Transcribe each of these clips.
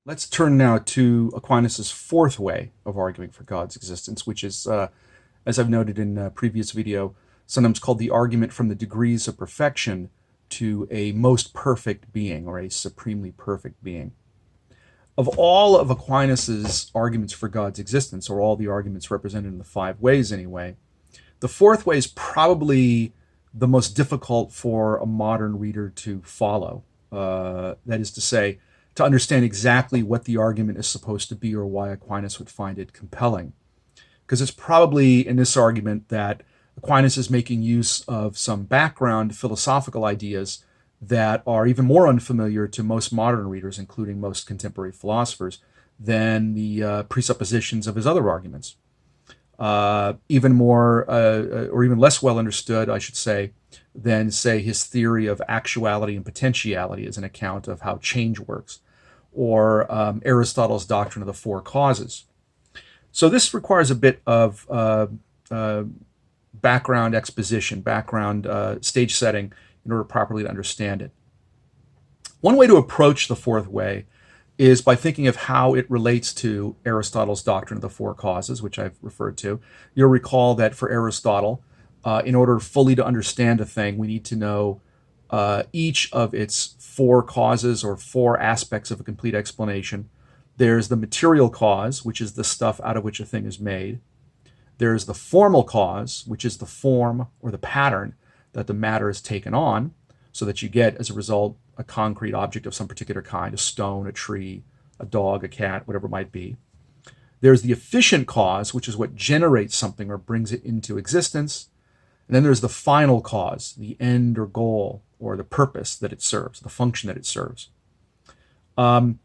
Let's turn now to Aquinas' fourth way of arguing for God's existence, which is, as I've noted in a previous video, sometimes called the argument from the degrees of perfection to a most perfect being, or a supremely perfect being. Of all of Aquinas' arguments for God's existence, or all the arguments represented in the five ways anyway, the fourth way is probably the most difficult for a modern reader to follow. That is to say, to understand exactly what the argument is supposed to be or why Aquinas would find it compelling. Because it's probably in this argument that Aquinas is making use of some background philosophical ideas that are even more unfamiliar to most modern readers, including most contemporary philosophers, than the presuppositions of his other arguments. Even more, or even less well understood, I should say, than, say, his theory of actuality and potentiality as an account of how change works, or Aristotle's doctrine of the four causes. So this requires a bit of background exposition, background stage setting in order properly to understand it. One way to approach the fourth way is by thinking of how it relates to Aristotle's doctrine of the four causes, which I've referred to. You'll recall that for Aristotle, in order fully to understand a thing, we need to know each of its four causes or four aspects of a complete explanation. There's the material cause, which is the stuff out of which a thing is made. There's the formal cause, which is the form or the pattern that the matter is taken on, so that you get, as a result, a concrete object of some particular kind, a stone, a tree, a dog, a cat, whatever it might be. There's the efficient cause, which is what generates something or brings it into existence. And then there's the final cause, the end or goal, or the purpose that it serves, the function that it serves. Now,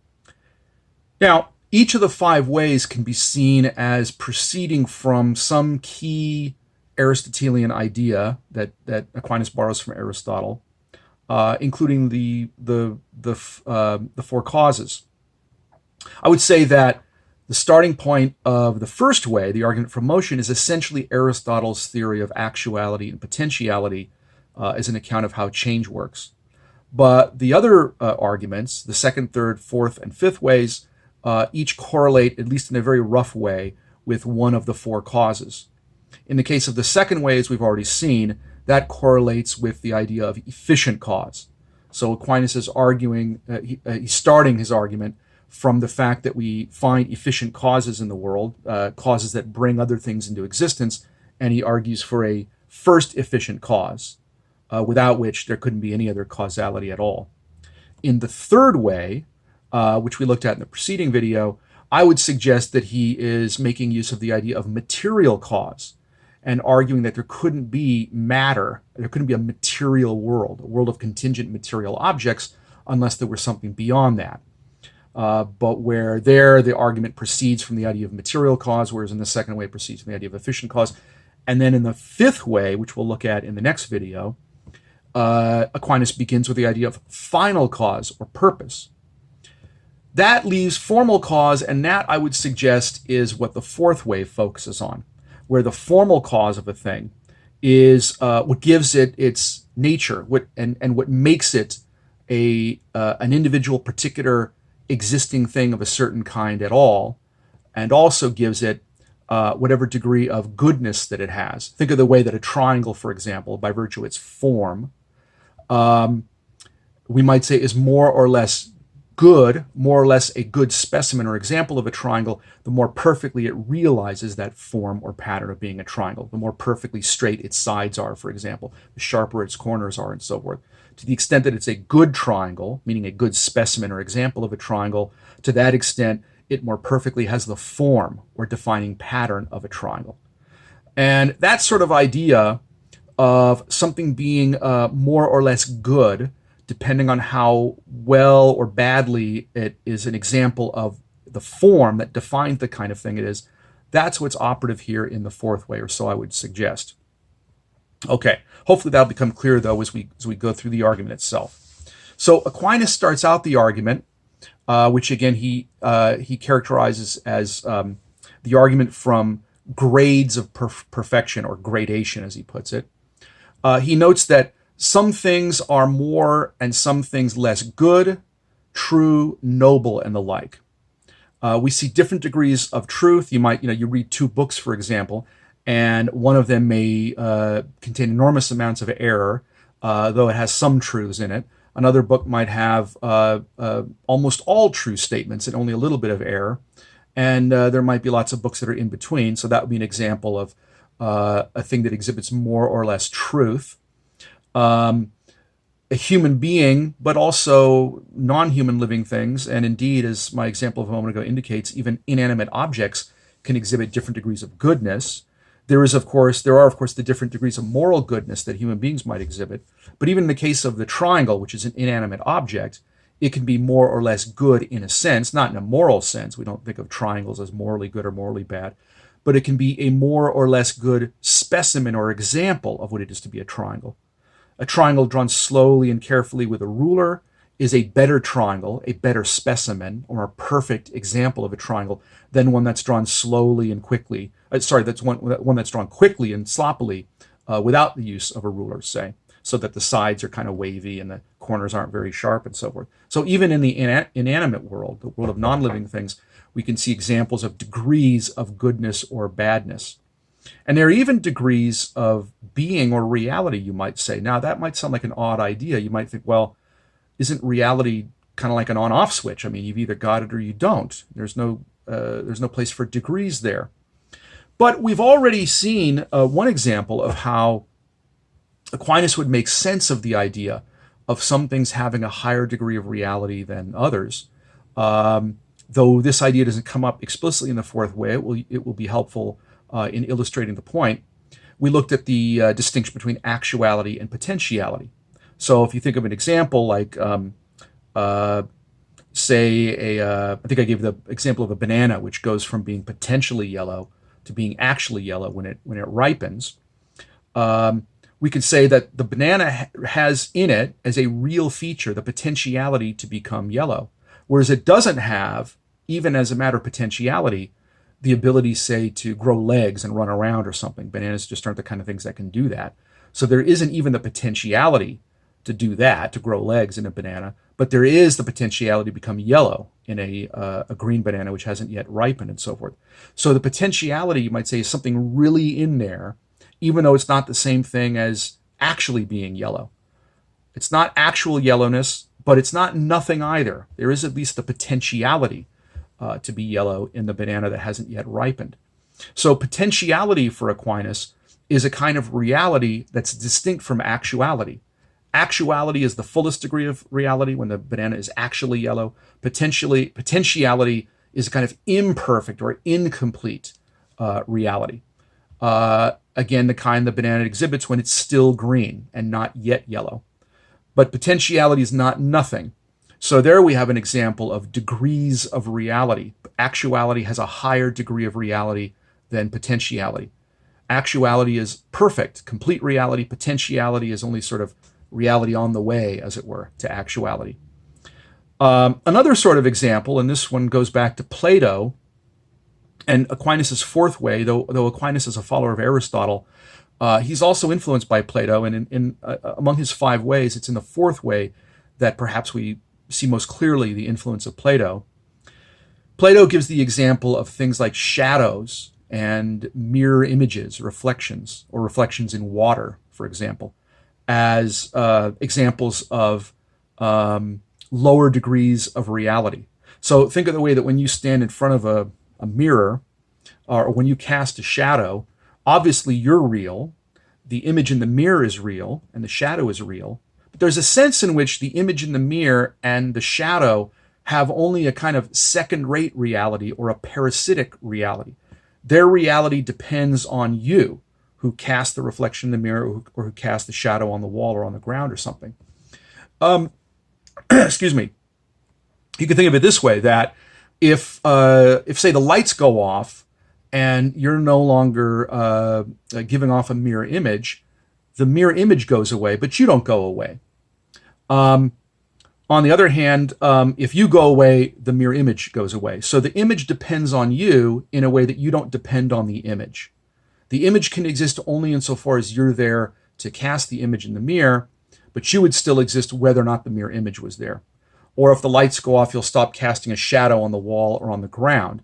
each of the five ways can be seen as proceeding from some key Aristotelian idea that Aquinas borrows from Aristotle, including the four causes. I would say that the starting point of the first way, the argument from motion, is essentially Aristotle's theory of actuality and potentiality as an account of how change works. But the other arguments, the second, third, fourth, and fifth ways, each correlate, at least in a very rough way, with one of the four causes. In the case of the second way, as we've already seen, that correlates with the idea of efficient cause. So Aquinas is arguing, he's starting his argument from the fact that we find efficient causes in the world, causes that bring other things into existence, and he argues for a first efficient cause, without which there couldn't be any other causality at all. In the third way, which we looked at in the preceding video, I would suggest that he is making use of the idea of material cause and arguing that there couldn't be matter, there couldn't be a material world, a world of contingent material objects, unless there was something beyond that. But where there, the argument proceeds from the idea of material cause, whereas in the second way it proceeds from the idea of efficient cause. And then in the fifth way, which we'll look at in the next video, Aquinas begins with the idea of final cause or purpose. That leaves formal cause, and that, I would suggest, is what the fourth way focuses on, where the formal cause of a thing is what gives it its nature, and what makes it an individual, particular, existing thing of a certain kind at all, and also gives it whatever degree of goodness that it has. Think of the way that a triangle, for example, by virtue of its form, we might say is more or less good, more or less a good specimen or example of a triangle, the more perfectly it realizes that form or pattern of being a triangle, the more perfectly straight its sides are, for example, the sharper its corners are, and so forth. To the extent that it's a good triangle, meaning a good specimen or example of a triangle, to that extent, it more perfectly has the form or defining pattern of a triangle. And that sort of idea of something being more or less good, depending on how well or badly it is an example of the form that defines the kind of thing it is, that's what's operative here in the fourth way, or so I would suggest. Okay, hopefully that'll become clear, though, as we go through the argument itself. So Aquinas starts out the argument, which again he characterizes as the argument from grades of perfection, or gradation, as he puts it. He notes that some things are more and some things less good, true, noble, and the like. We see different degrees of truth. You might, you read two books, for example, and one of them may contain enormous amounts of error, though it has some truths in it. Another book might have almost all true statements and only a little bit of error. And there might be lots of books that are in between. So that would be an example of a thing that exhibits more or less truth. A human being, but also non-human living things, and indeed, as my example of a moment ago indicates, even inanimate objects can exhibit different degrees of goodness. There are of course the different degrees of moral goodness that human beings might exhibit. But even in the case of the triangle, which is an inanimate object, it can be more or less good in a sense, not in a moral sense. We don't think of triangles as morally good or morally bad, but it can be a more or less good specimen or example of what it is to be a triangle. A triangle drawn slowly and carefully with a ruler is a better triangle, a better specimen, or a perfect example of a triangle than one that's drawn slowly and quickly. That's one that's drawn quickly and sloppily without the use of a ruler, say, so that the sides are kind of wavy and the corners aren't very sharp and so forth. So even in the inanimate world, the world of non-living things, we can see examples of degrees of goodness or badness. And there are even degrees of being or reality, you might say. Now, that might sound like an odd idea. You might think, well, isn't reality kind of like an on-off switch? I mean, you've either got it or you don't. There's no place for degrees there. But we've already seen one example of how Aquinas would make sense of the idea of some things having a higher degree of reality than others. Though this idea doesn't come up explicitly in the fourth way, it will be helpful in illustrating the point. We looked at the distinction between actuality and potentiality. So if you think of an example like, say, I think I gave the example of a banana, which goes from being potentially yellow to being actually yellow when it ripens. We could say that the banana has in it, as a real feature, the potentiality to become yellow, whereas it doesn't have, even as a matter of potentiality, the ability, say, to grow legs and run around or something. Bananas just aren't the kind of things that can do that. So there isn't even the potentiality to do that, to grow legs in a banana, but there is the potentiality to become yellow in a green banana which hasn't yet ripened and so forth. So the potentiality, you might say, is something really in there, even though it's not the same thing as actually being yellow. It's not actual yellowness, but it's not nothing either. There is at least the potentiality to be yellow in the banana that hasn't yet ripened. So potentiality for Aquinas is a kind of reality that's distinct from actuality. Actuality is the fullest degree of reality when the banana is actually yellow. Potentiality is a kind of imperfect or incomplete reality. Again, the kind the banana exhibits when it's still green and not yet yellow. But potentiality is not nothing. So there we have an example of degrees of reality. Actuality has a higher degree of reality than potentiality. Actuality is perfect, complete reality. Potentiality is only sort of reality on the way, as it were, to actuality. Another sort of example, and this one goes back to Plato and Aquinas' fourth way, though Aquinas is a follower of Aristotle, he's also influenced by Plato, and among his 5 ways, it's in the fourth way that perhaps we see most clearly the influence of Plato. Plato gives the example of things like shadows and mirror images, reflections, or reflections in water, for example, as examples of lower degrees of reality. So think of the way that when you stand in front of a mirror, or when you cast a shadow, obviously you're real, the image in the mirror is real, and the shadow is real. But there's a sense in which the image in the mirror and the shadow have only a kind of second-rate reality or a parasitic reality. Their reality depends on you, who cast the reflection in the mirror or who cast the shadow on the wall or on the ground or something. Excuse me. You can think of it this way, that if say the lights go off and you're no longer giving off a mirror image, the mirror image goes away, but you don't go away. On the other hand, if you go away, the mirror image goes away. So the image depends on you in a way that you don't depend on the image. The image can exist only insofar as you're there to cast the image in the mirror, but you would still exist whether or not the mirror image was there. Or if the lights go off, you'll stop casting a shadow on the wall or on the ground,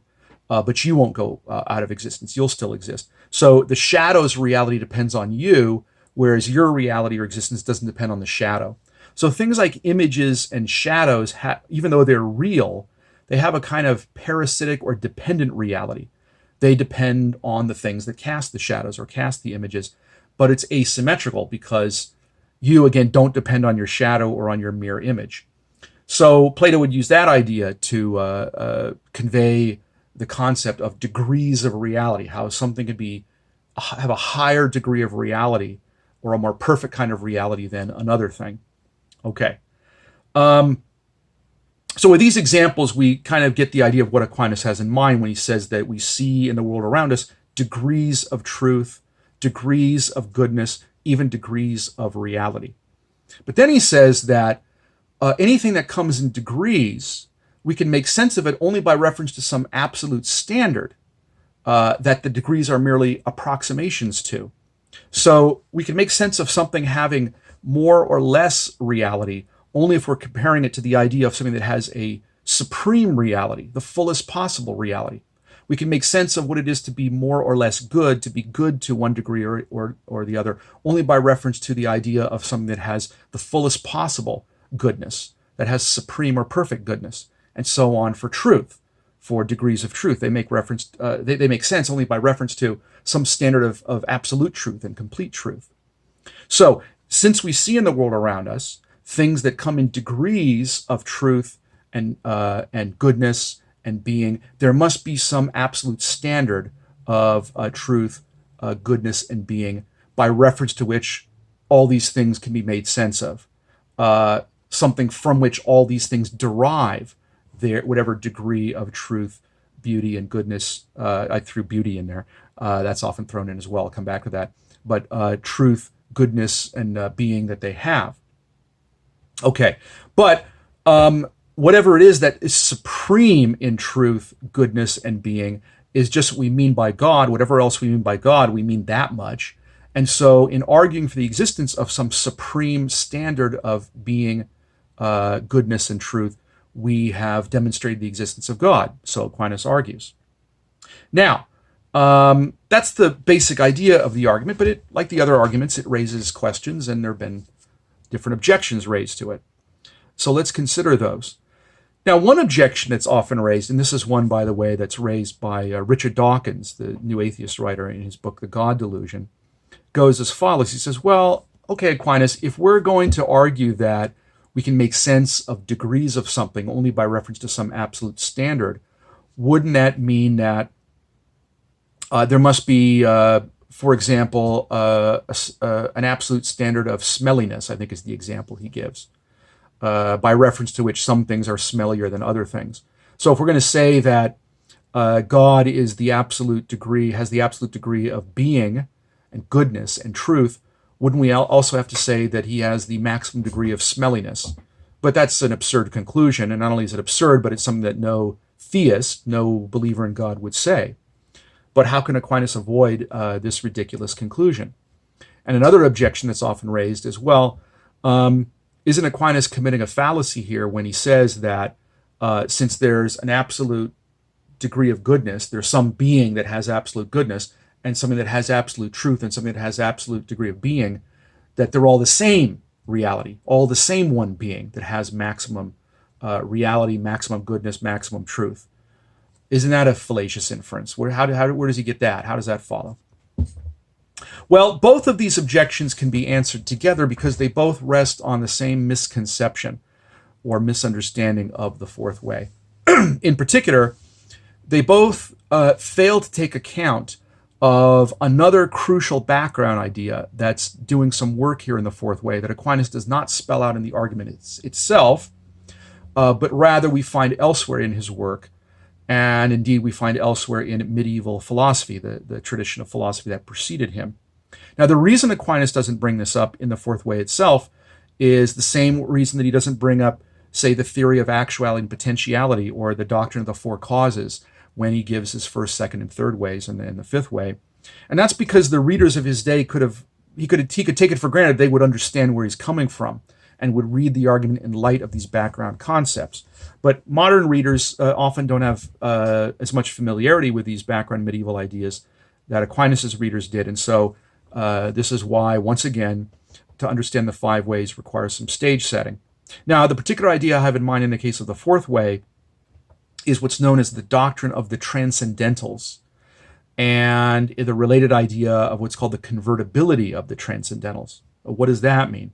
but you won't go out of existence. You'll still exist. So the shadow's reality depends on you, whereas your reality or existence doesn't depend on the shadow. So things like images and shadows, even though they're real, they have a kind of parasitic or dependent reality. They depend on the things that cast the shadows or cast the images, but it's asymmetrical because you, again, don't depend on your shadow or on your mirror image. So Plato would use that idea to convey the concept of degrees of reality, how something could have a higher degree of reality or a more perfect kind of reality than another thing. Okay. So with these examples, we kind of get the idea of what Aquinas has in mind when he says that we see in the world around us degrees of truth, degrees of goodness, even degrees of reality. But then he says that anything that comes in degrees, we can make sense of it only by reference to some absolute standard that the degrees are merely approximations to. So we can make sense of something having more or less reality only if we're comparing it to the idea of something that has a supreme reality, the fullest possible reality. We can make sense of what it is to be more or less good, to be good to one degree or the other, only by reference to the idea of something that has the fullest possible goodness, that has supreme or perfect goodness, and so on for truth, for degrees of truth. They make reference. They make sense only by reference to some standard of absolute truth and complete truth. So, since we see in the world around us things that come in degrees of truth and goodness and being, there must be some absolute standard of truth, goodness, and being by reference to which all these things can be made sense of. Something from which all these things derive their whatever degree of truth, beauty, and goodness. I threw beauty in there. That's often thrown in as well. I'll come back to that. But truth, goodness, and being that they have. Okay, but whatever it is that is supreme in truth, goodness, and being is just what we mean by God. Whatever else we mean by God, we mean that much. And so in arguing for the existence of some supreme standard of being, goodness, and truth, we have demonstrated the existence of God. So Aquinas argues. Now, that's the basic idea of the argument, but like the other arguments, it raises questions, and there have been different objections raised to it. So let's consider those. Now, one objection that's often raised, and this is one, by the way, that's raised by Richard Dawkins, the New Atheist writer, in his book, The God Delusion, goes as follows. He says, well, okay, Aquinas, if we're going to argue that we can make sense of degrees of something only by reference to some absolute standard, wouldn't that mean that there must be, for example, an absolute standard of smelliness, I think is the example he gives, by reference to which some things are smellier than other things. So if we're going to say that God is the absolute degree, has the absolute degree of being and goodness and truth, wouldn't we also have to say that he has the maximum degree of smelliness? But that's an absurd conclusion, and not only is it absurd, but it's something that no theist, no believer in God would say. But how can Aquinas avoid this ridiculous conclusion? And another objection that's often raised is, well, isn't Aquinas committing a fallacy here when he says that since there's an absolute degree of goodness, there's some being that has absolute goodness, and something that has absolute truth, and something that has absolute degree of being, that they're all the same reality, all the same one being that has maximum reality, maximum goodness, maximum truth? Isn't that a fallacious inference? Where does he get that? How does that follow? Well, both of these objections can be answered together because they both rest on the same misconception or misunderstanding of the fourth way. In particular, they both fail to take account of another crucial background idea that's doing some work here in the fourth way that Aquinas does not spell out in the argument itself, but rather we find elsewhere in his work. And indeed, we find elsewhere in medieval philosophy, the tradition of philosophy that preceded him. Now, the reason Aquinas doesn't bring this up in the fourth way itself is the same reason that he doesn't bring up, say, the theory of actuality and potentiality or the doctrine of the four causes when he gives his first, second, and third ways and the fifth way. And that's because the readers of his day he could take it for granted they would understand where he's coming from. and would read the argument in light of these background concepts. But modern readers often don't have as much familiarity with these background medieval ideas that Aquinas' readers did. And so this is why, once again, to understand the five ways requires some stage setting. Now, the particular idea I have in mind in the case of the fourth way is what's known as the doctrine of the transcendentals, and the related idea of what's called the convertibility of the transcendentals. What does that mean?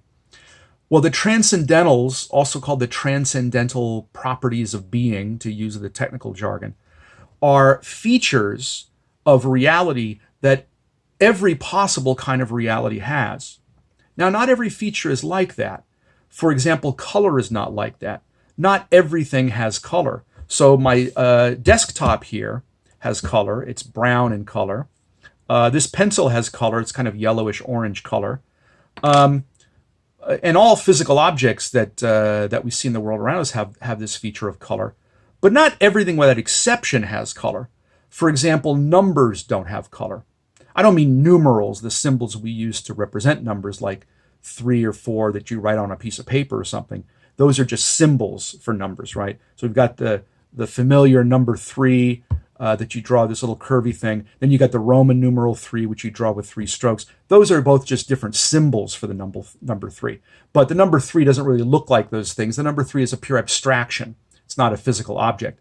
Well, the transcendentals, also called the transcendental properties of being, to use the technical jargon, are features of reality that every possible kind of reality has. Now, not every feature is like that. For example, color is not like that. Not everything has color. So my desktop here has color. It's brown in color. This pencil has color. It's kind of yellowish orange color. And all physical objects that we see in the world around us have this feature of color. But not everything without exception has color. For example, numbers don't have color. I don't mean numerals, the symbols we use to represent numbers like 3 or 4 that you write on a piece of paper or something. Those are just symbols for numbers, right? So we've got the familiar number 3 that you draw, this little curvy thing. Then you got the Roman numeral 3, which you draw with 3 strokes. Those are both just different symbols for the number 3. But the number 3 doesn't really look like those things. The number 3 is a pure abstraction. It's not a physical object.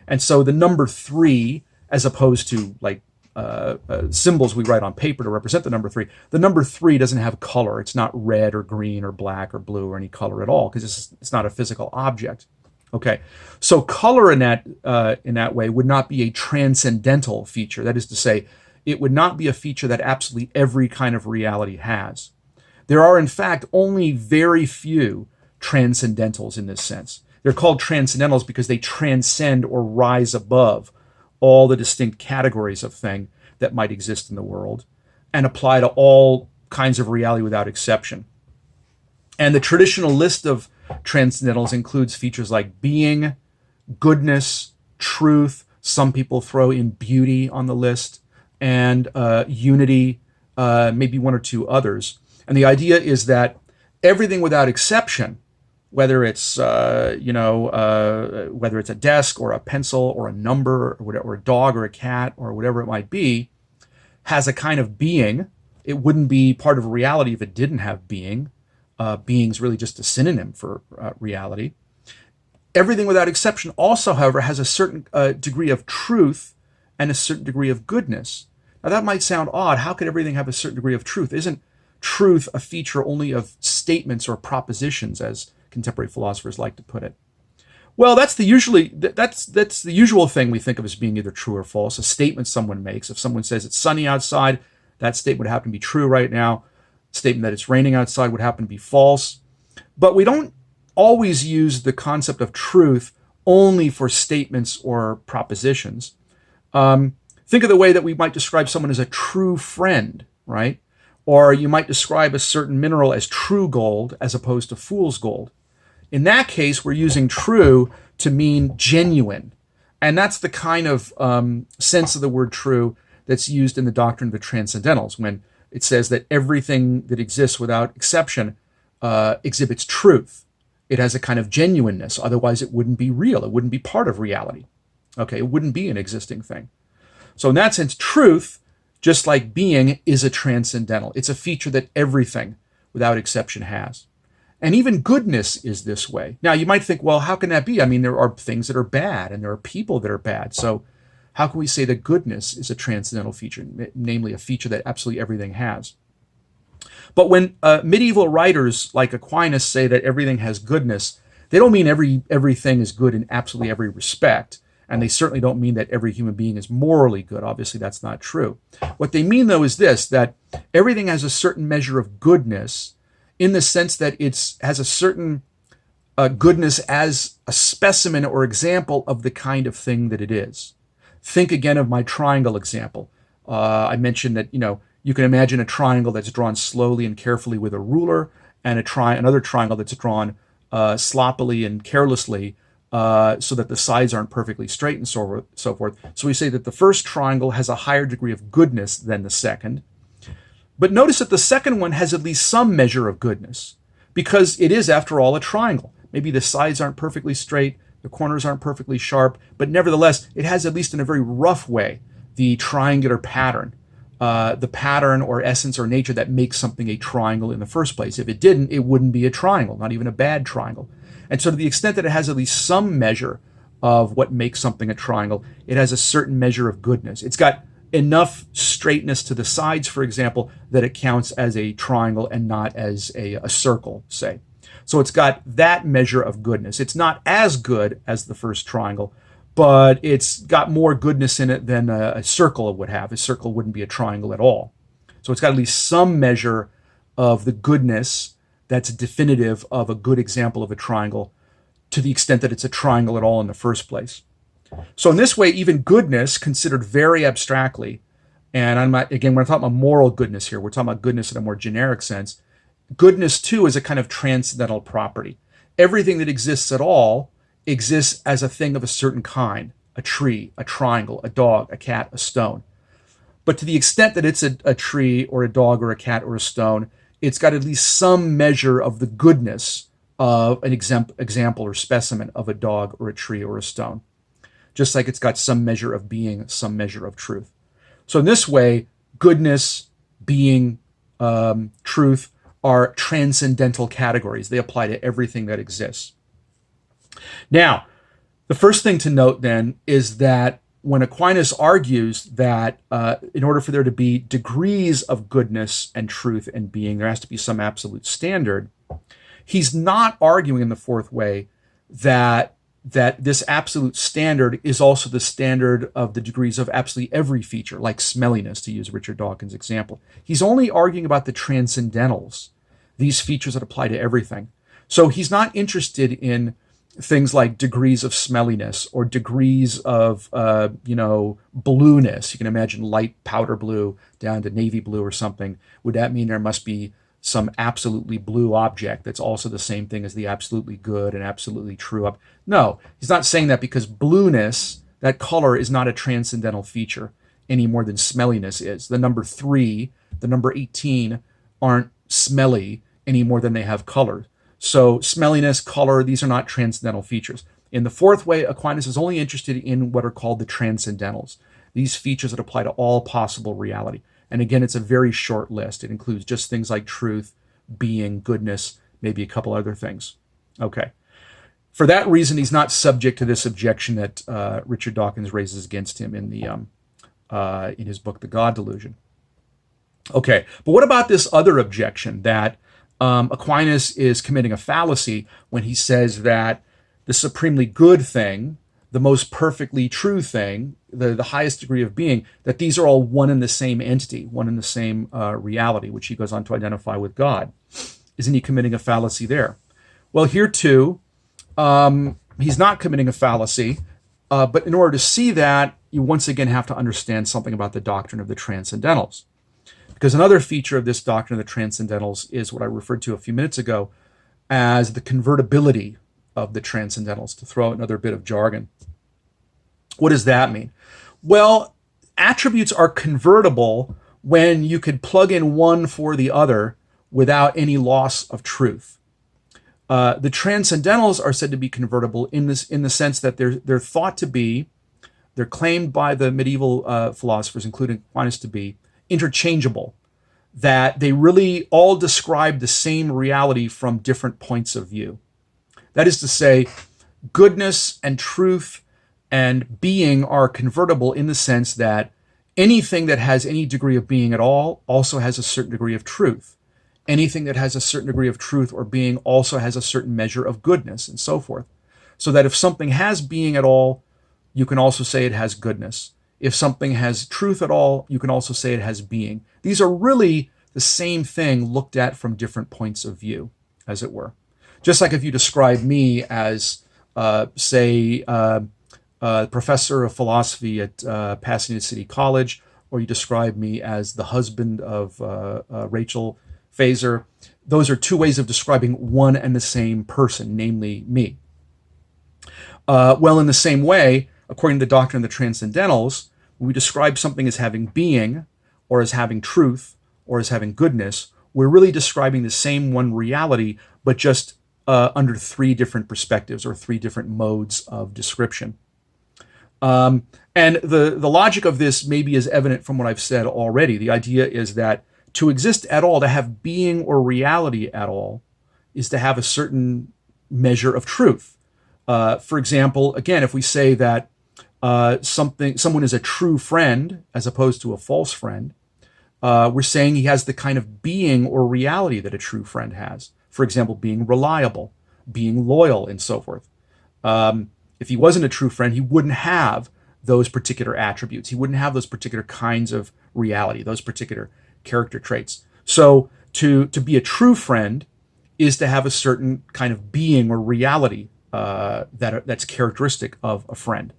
And so the number 3, as opposed to like symbols we write on paper to represent the number 3, the number 3 doesn't have color. It's not red or green or black or blue or any color at all, because it's not a physical object. Okay, so color in that way would not be a transcendental feature. That is to say, it would not be a feature that absolutely every kind of reality has. There are, in fact, only very few transcendentals in this sense. They're called transcendentals because they transcend or rise above all the distinct categories of thing that might exist in the world and apply to all kinds of reality without exception. And the traditional list of transcendentals includes features like being, goodness, truth. Some people throw in beauty on the list, and unity, maybe 1 or 2 others. And the idea is that everything without exception, whether it's whether it's a desk or a pencil or a number or whatever, or a dog or a cat or whatever it might be, has a kind of being. It wouldn't be part of reality if it didn't have being. Being's really just a synonym for reality. Everything without exception also, however, has a certain degree of truth and a certain degree of goodness. Now that might sound odd. How could everything have a certain degree of truth? Isn't truth a feature only of statements or propositions, as contemporary philosophers like to put it? Well, that's the usual thing we think of as being either true or false, a statement someone makes. If someone says it's sunny outside, that statement would happen to be true right now. Statement that it's raining outside would happen to be false. But we don't always use the concept of truth only for statements or propositions. Think of the way that we might describe someone as a true friend, right? Or you might describe a certain mineral as true gold as opposed to fool's gold. In that case, we're using true to mean genuine. And that's the kind of sense of the word true that's used in the doctrine of the transcendentals, when it says that everything that exists without exception exhibits truth. It has a kind of genuineness. Otherwise, it wouldn't be real. It wouldn't be part of reality. Okay, it wouldn't be an existing thing. So in that sense, truth, just like being, is a transcendental. It's a feature that everything without exception has. And even goodness is this way. Now, you might think, well, how can that be? I mean, there are things that are bad and there are people that are bad. So how can we say that goodness is a transcendental feature, namely a feature that absolutely everything has? But when medieval writers like Aquinas say that everything has goodness, they don't mean everything is good in absolutely every respect. And they certainly don't mean that every human being is morally good. Obviously, that's not true. What they mean, though, is this, that everything has a certain measure of goodness in the sense that it has a certain goodness as a specimen or example of the kind of thing that it is. Think again of my triangle example. I mentioned that, you can imagine a triangle that's drawn slowly and carefully with a ruler, and another triangle that's drawn sloppily and carelessly, so that the sides aren't perfectly straight and so forth. So we say that the first triangle has a higher degree of goodness than the second. But notice that the second one has at least some measure of goodness. because it is, after all, a triangle. Maybe the sides aren't perfectly straight, the corners aren't perfectly sharp, but nevertheless, it has, at least in a very rough way, the triangular pattern, the pattern or essence or nature that makes something a triangle in the first place. If it didn't, it wouldn't be a triangle, not even a bad triangle. And so to the extent that it has at least some measure of what makes something a triangle, it has a certain measure of goodness. It's got enough straightness to the sides, for example, that it counts as a triangle and not as a circle, say. So it's got that measure of goodness. It's not as good as the first triangle, but it's got more goodness in it than a circle would have. A circle wouldn't be a triangle at all. So it's got at least some measure of the goodness that's definitive of a good example of a triangle, to the extent that it's a triangle at all in the first place. So in this way, even goodness, considered very abstractly, and I'm not, again, we're not talking about moral goodness here, we're talking about goodness in a more generic sense. Goodness, too, is a kind of transcendental property. Everything that exists at all exists as a thing of a certain kind: a tree, a triangle, a dog, a cat, a stone. But to the extent that it's a tree or a dog or a cat or a stone, it's got at least some measure of the goodness of an example or specimen of a dog or a tree or a stone, just like it's got some measure of being, some measure of truth. So in this way, goodness, being, truth are transcendental categories. They apply to everything that exists. Now, the first thing to note then is that when Aquinas argues that in order for there to be degrees of goodness and truth and being, there has to be some absolute standard, he's not arguing in the fourth way that this absolute standard is also the standard of the degrees of absolutely every feature, like smelliness, to use Richard Dawkins' example. He's only arguing about the transcendentals, these features that apply to everything. So he's not interested in things like degrees of smelliness or degrees of, blueness. You can imagine light powder blue down to navy blue or something. Would that mean there must be some absolutely blue object that's also the same thing as the absolutely good and absolutely true? No, he's not saying that, because blueness, that color, is not a transcendental feature any more than smelliness is. The number 3, the number 18 aren't smelly any more than they have color. So smelliness, color, these are not transcendental features. In the fourth way, Aquinas is only interested in what are called the transcendentals, these features that apply to all possible reality. And again, it's a very short list. It includes just things like truth, being, goodness, maybe a couple other things. Okay. For that reason, he's not subject to this objection that Richard Dawkins raises against him in his book, The God Delusion. Okay, but what about this other objection that Aquinas is committing a fallacy when he says that the supremely good thing, the most perfectly true thing, the highest degree of being, that these are all one and the same entity, one and the same reality, which he goes on to identify with God? Isn't he committing a fallacy there? Well, here too, he's not committing a fallacy, but in order to see that, you once again have to understand something about the doctrine of the transcendentals. Because another feature of this doctrine of the transcendentals is what I referred to a few minutes ago as the convertibility of the transcendentals, to throw out another bit of jargon. What does that mean? Well, attributes are convertible when you could plug in one for the other without any loss of truth. The transcendentals are said to be convertible in the sense that they're thought to be, they're claimed by the medieval philosophers, including Aquinas, to be interchangeable, that they really all describe the same reality from different points of view. That is to say, goodness and truth and being are convertible in the sense that anything that has any degree of being at all also has a certain degree of truth. Anything that has a certain degree of truth or being also has a certain measure of goodness, and so forth. So that if something has being at all, you can also say it has goodness. If something has truth at all, you can also say it has being. These are really the same thing looked at from different points of view, as it were. Just like if you describe me as, professor of philosophy at Pasadena City College, or you describe me as the husband of Rachel Phaser, those are two ways of describing one and the same person, namely me. Well, in the same way, according to the doctrine of the transcendentals, when we describe something as having being, or as having truth, or as having goodness, we're really describing the same one reality, but just under three different perspectives or three different modes of description. And the logic of this maybe is evident from what I've said already. The idea is that to exist at all, to have being or reality at all, is to have a certain measure of truth. For example, again, if we say that someone is a true friend as opposed to a false friend, we're saying he has the kind of being or reality that a true friend has. For example, being reliable, being loyal, and so forth. If he wasn't a true friend, he wouldn't have those particular attributes. He wouldn't have those particular kinds of reality, those particular character traits. So to be a true friend is to have a certain kind of being or reality that's characteristic of a friend.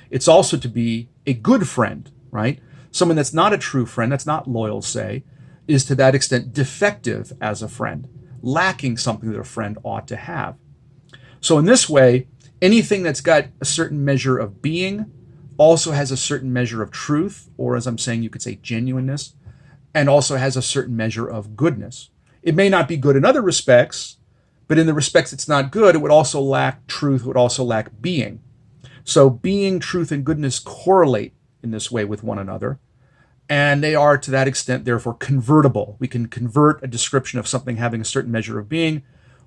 It's also to be a good friend, right? Someone that's not a true friend, that's not loyal, say, is to that extent defective as a friend, lacking something that a friend ought to have. So in this way, anything that's got a certain measure of being also has a certain measure of truth, or as I'm saying, you could say genuineness, and also has a certain measure of goodness. It may not be good in other respects, but in the respects it's not good, it would also lack truth, it would also lack being. So being, truth, and goodness correlate in this way with one another, and they are to that extent therefore convertible. We can convert a description of something having a certain measure of being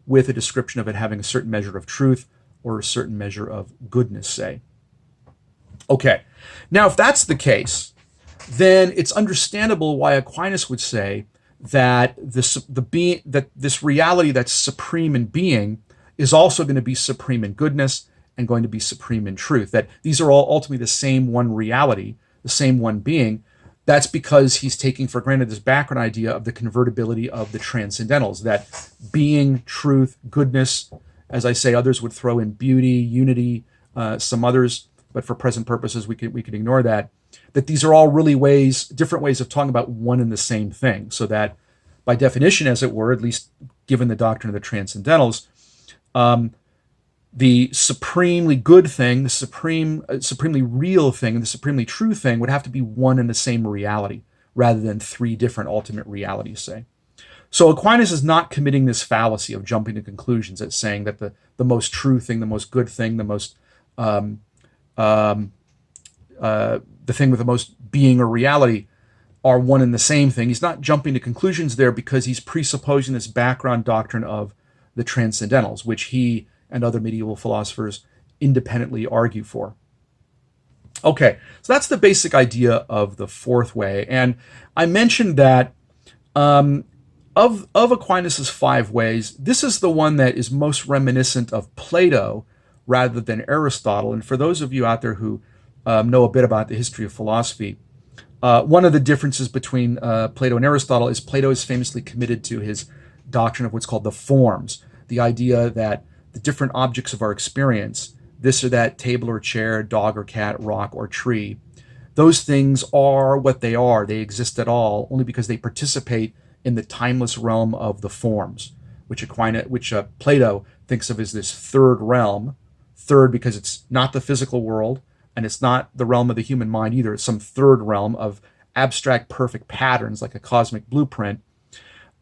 with a description of it having a certain measure of truth or a certain measure of goodness, say. Okay, now if that's the case, then it's understandable why Aquinas would say that this reality that's supreme in being is also going to be supreme in goodness and going to be supreme in truth. That these are all ultimately the same one reality, the same one being. That's because he's taking for granted this background idea of the convertibility of the transcendentals, that being, truth, goodness, as I say, others would throw in beauty, unity, some others, but for present purposes, we can ignore that. That these are all really different ways of talking about one and the same thing. So that by definition, as it were, at least given the doctrine of the transcendentals, the supremely good thing, the supremely real thing, and the supremely true thing would have to be one and the same reality, rather than three different ultimate realities, say. So Aquinas is not committing this fallacy of jumping to conclusions. It's saying that the most true thing, the most good thing, the most the thing with the most being or reality are one and the same thing. He's not jumping to conclusions there because he's presupposing this background doctrine of the transcendentals, which he and other medieval philosophers independently argue for. Okay, so that's the basic idea of the fourth way. And I mentioned that of Aquinas' five ways, this is the one that is most reminiscent of Plato rather than Aristotle. And for those of you out there who know a bit about the history of philosophy, one of the differences between Plato and Aristotle is Plato is famously committed to his doctrine of what's called the forms, the idea that the different objects of our experience, this or that table or chair, dog or cat, rock or tree, those things are what they are. They exist at all only because they participate in the timeless realm of the forms, which Plato thinks of as this third realm. Third because it's not the physical world, and it's not the realm of the human mind either. It's some third realm of abstract perfect patterns like a cosmic blueprint.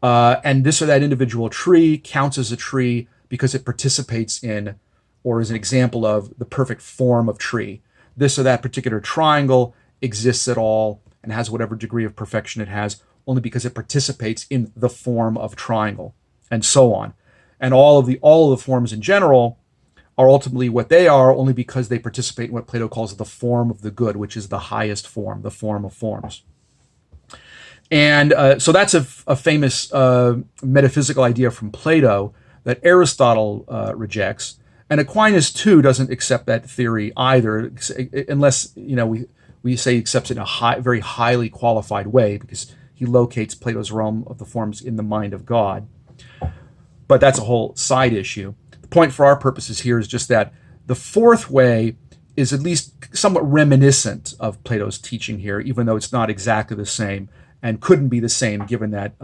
And this or that individual tree counts as a tree because it participates in, or is an example of, the perfect form of tree. This or that particular triangle exists at all and has whatever degree of perfection it has only because it participates in the form of triangle, and so on. And all of the forms in general are ultimately what they are only because they participate in what Plato calls the form of the good, which is the highest form, the form of forms. And so that's a famous metaphysical idea from Plato that Aristotle rejects. And Aquinas, too, doesn't accept that theory either, unless we say he accepts it in a very highly qualified way, because he locates Plato's realm of the forms in the mind of God. But that's a whole side issue. The point for our purposes here is just that the fourth way is at least somewhat reminiscent of Plato's teaching here, even though it's not exactly the same and couldn't be the same, given that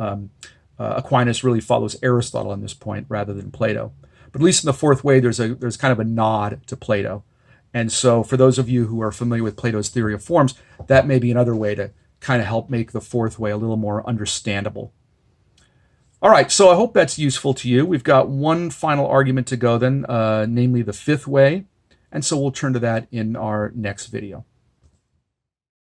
Aquinas really follows Aristotle on this point rather than Plato. But at least in the fourth way, there's kind of a nod to Plato. And so for those of you who are familiar with Plato's theory of forms, that may be another way to kind of help make the fourth way a little more understandable. All right, so I hope that's useful to you. We've got one final argument to go then, namely the fifth way. And so we'll turn to that in our next video.